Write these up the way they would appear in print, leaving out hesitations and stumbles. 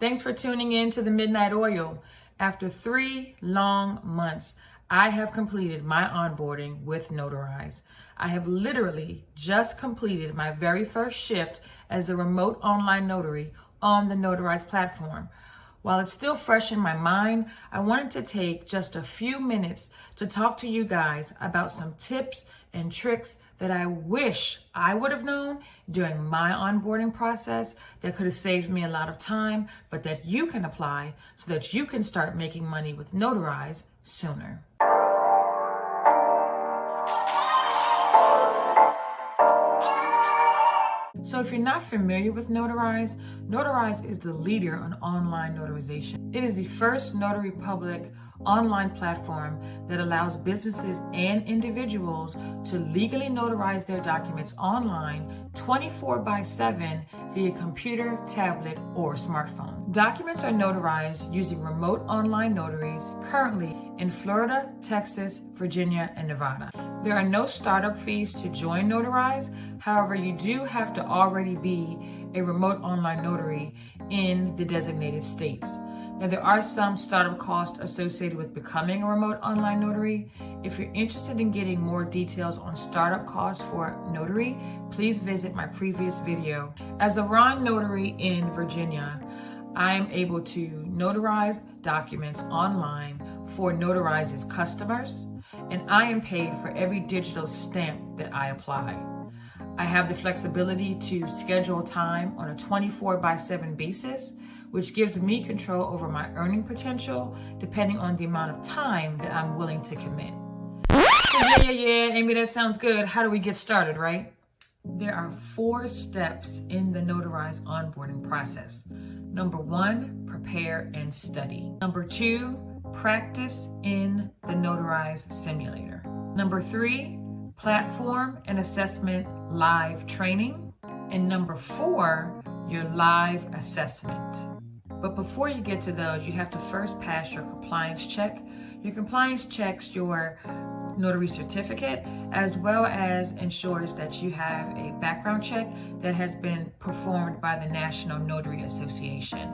Thanks for tuning in to the Midnight Oil. After 3 long months, I have completed my onboarding with Notarize. I have literally just completed my very first shift as a remote online notary on the Notarize platform. While it's still fresh in my mind, I wanted to take just a few minutes to talk to you guys about some tips and tricks that I wish I would have known during my onboarding process that could have saved me a lot of time, but that you can apply so that you can start making money with Notarize sooner. So if you're not familiar with Notarize, Notarize is the leader on online notarization. It is the first notary public online platform that allows businesses and individuals to legally notarize their documents online 24/7 via computer, tablet, or smartphone. Documents are notarized using remote online notaries currently in Florida, Texas, Virginia, and Nevada. There are no startup fees to join Notarize. However, you do have to already be a remote online notary in the designated states. Now, there are some startup costs associated with becoming a remote online notary. If you're interested in getting more details on startup costs for notary, please visit my previous video. As a raw notary in Virginia, I am able to notarize documents online for Notarize's customers, and I am paid for every digital stamp that I apply. I have the flexibility to schedule time on a 24/7 basis, which gives me control over my earning potential depending on the amount of time that I'm willing to commit. Yeah, Amy, that sounds good. How do we get started, right? There are 4 steps in the Notarize onboarding process. Number 1, prepare and study. Number 2, practice in the Notarize simulator. Number 3, platform and assessment live training. And number 4, your live assessment. But before you get to those, you have to first pass your compliance check. Your compliance checks your notary certificate, as well as ensures that you have a background check that has been performed by the National Notary Association,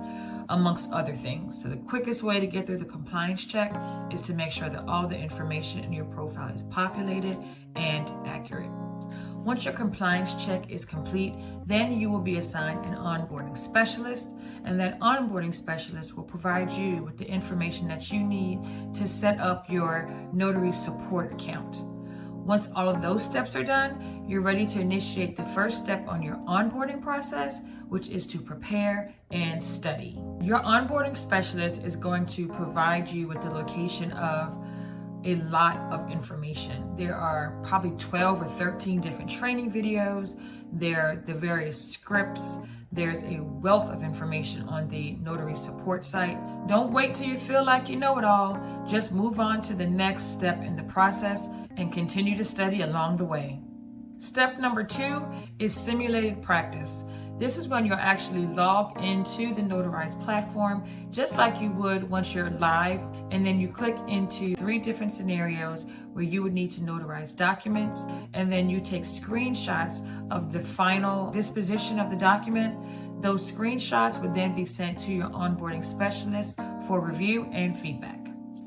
amongst other things. So the quickest way to get through the compliance check is to make sure that all the information in your profile is populated and accurate. Once your compliance check is complete, then you will be assigned an onboarding specialist, and that onboarding specialist will provide you with the information that you need to set up your notary support account. Once all of those steps are done, you're ready to initiate the first step on your onboarding process, which is to prepare and study. Your onboarding specialist is going to provide you with the location of a lot of information. There are probably 12 or 13 different training videos. There are the various scripts. There's a wealth of information on the notary support site. Don't wait till you feel like you know it all. Just move on to the next step in the process and continue to study along the way. Step number 2 is simulated practice. This is when you'll actually log into the Notarize platform, just like you would once you're live, and then you click into 3 different scenarios where you would need to notarize documents, and then you take screenshots of the final disposition of the document. Those screenshots would then be sent to your onboarding specialist for review and feedback.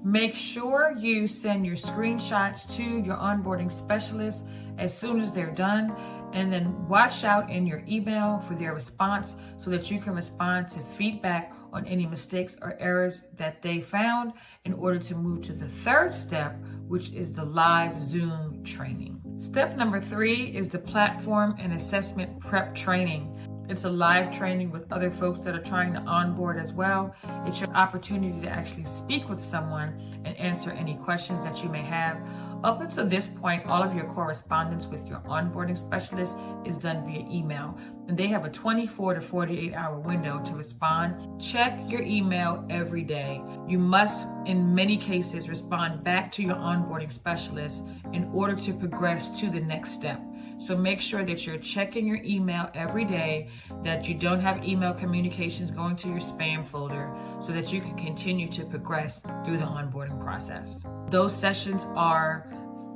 Make sure you send your screenshots to your onboarding specialist as soon as they're done, and then watch out in your email for their response so that you can respond to feedback on any mistakes or errors that they found in order to move to the 3rd step, which is the live Zoom training. Step number 3 is the platform and assessment prep training. It's a live training with other folks that are trying to onboard as well. It's your opportunity to actually speak with someone and answer any questions that you may have. Up until this point, all of your correspondence with your onboarding specialist is done via email, and they have a 24 to 48 hour window to respond. Check your email every day. You must, in many cases, respond back to your onboarding specialist in order to progress to the next step. So make sure that you're checking your email every day, that you don't have email communications going to your spam folder, so that you can continue to progress through the onboarding process. Those sessions are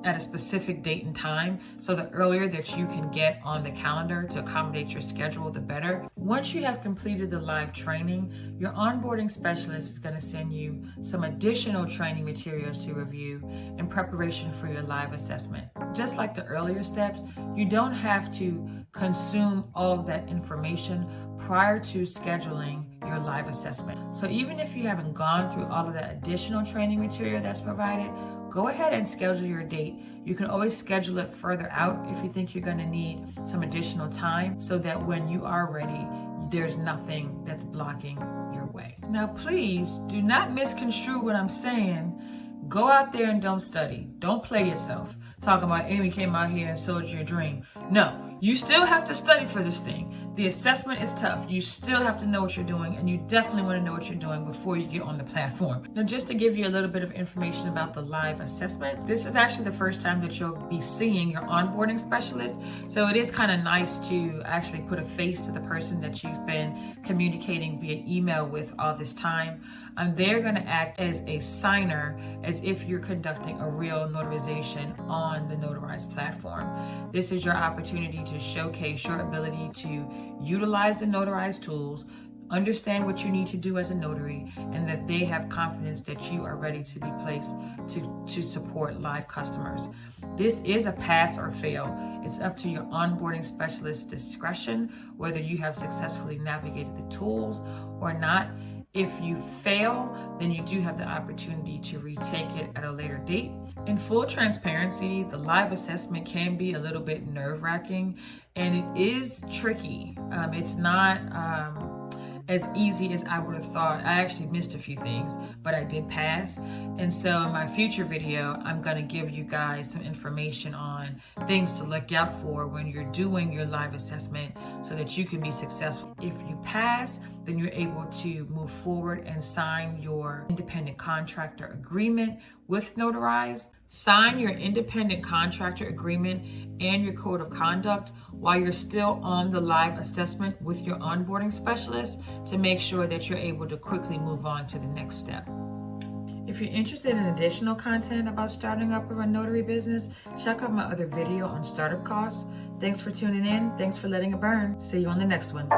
at a specific date and time, so the earlier that you can get on the calendar to accommodate your schedule, the better. Once you have completed the live training, your onboarding specialist is going to send you some additional training materials to review in preparation for your live assessment. Just like the earlier steps, you don't have to consume all of that information prior to scheduling your live assessment. So even if you haven't gone through all of that additional training material that's provided, go ahead and schedule your date. You can always schedule it further out if you think you're going to need some additional time, so that when you are ready, there's nothing that's blocking your way. Now, please do not misconstrue what I'm saying. Go out there and don't study. Don't play yourself. Talking about Amy came out here and sold you a dream. No. You still have to study for this thing. The assessment is tough. You still have to know what you're doing, and you definitely want to know what you're doing before you get on the platform. Now, just to give you a little bit of information about the live assessment, this is actually the first time that you'll be seeing your onboarding specialist. So it is kind of nice to actually put a face to the person that you've been communicating via email with all this time. They're going to act as a signer, as if you're conducting a real notarization on the Notarize platform. This is your opportunity to showcase your ability to utilize the Notarize tools, understand what you need to do as a notary, and that they have confidence that you are ready to be placed to support live customers. This is a pass or fail. It's up to your onboarding specialist's discretion whether you have successfully navigated the tools or not. If you fail, then you do have the opportunity to retake it at a later date. In full transparency, the live assessment can be a little bit nerve-wracking, and it is tricky. It's not as easy as I would have thought. I actually missed a few things, but I did pass. And so in my future video, I'm going to give you guys some information on things to look out for when you're doing your live assessment so that you can be successful. If you pass, then you're able to move forward and sign your independent contractor agreement with Notarize. Sign your independent contractor agreement and your code of conduct while you're still on the live assessment with your onboarding specialist to make sure that you're able to quickly move on to the next step. If you're interested in additional content about starting up a notary business, check out my other video on startup costs. Thanks for tuning in. Thanks for letting it burn. See you on the next one.